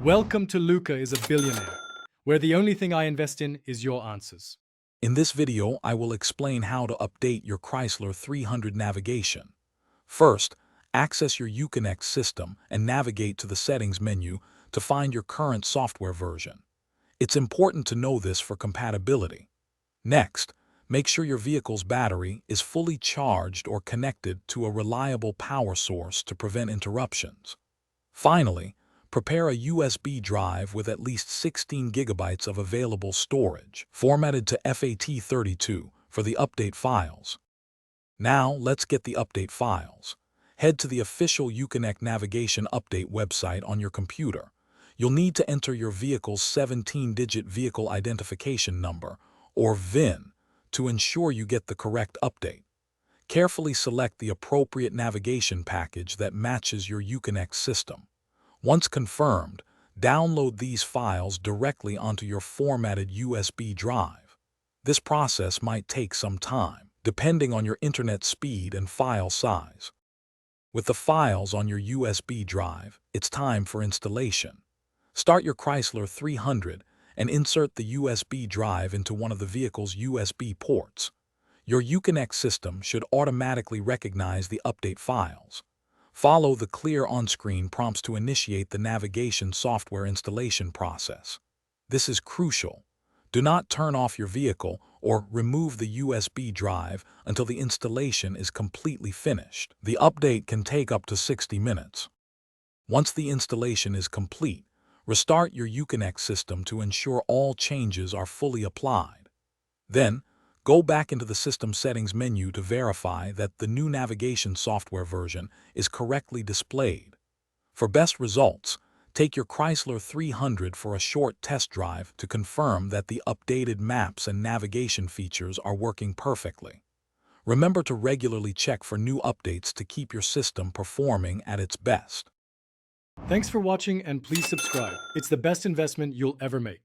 Welcome to Luca is a Billionaire, where the only thing I invest in is your answers. In this video, I will explain how to update your Chrysler 300 navigation. First, access your Uconnect system and navigate to the Settings menu to find your current software version. It's important to know this for compatibility. Next, make sure your vehicle's battery is fully charged or connected to a reliable power source to prevent interruptions. Finally, prepare a USB drive with at least 16 gigabytes of available storage, formatted to FAT32, for the update files. Now, let's get the update files. Head to the official Uconnect Navigation Update website on your computer. You'll need to enter your vehicle's 17-digit vehicle identification number, or VIN, to ensure you get the correct update. Carefully select the appropriate navigation package that matches your Uconnect system. Once confirmed, download these files directly onto your formatted USB drive. This process might take some time, depending on your internet speed and file size. With the files on your USB drive, it's time for installation. Start your Chrysler 300 and insert the USB drive into one of the vehicle's USB ports. Your Uconnect system should automatically recognize the update files. Follow the clear on-screen prompts to initiate the navigation software installation process. This is crucial. Do not turn off your vehicle or remove the USB drive until the installation is completely finished. The update can take up to 60 minutes. Once the installation is complete, restart your Uconnect system to ensure all changes are fully applied. Then, go back into the System Settings menu to verify that the new navigation software version is correctly displayed. For best results, take your Chrysler 300 for a short test drive to confirm that the updated maps and navigation features are working perfectly. Remember to regularly check for new updates to keep your system performing at its best. Thanks for watching and please subscribe. It's the best investment you'll ever make.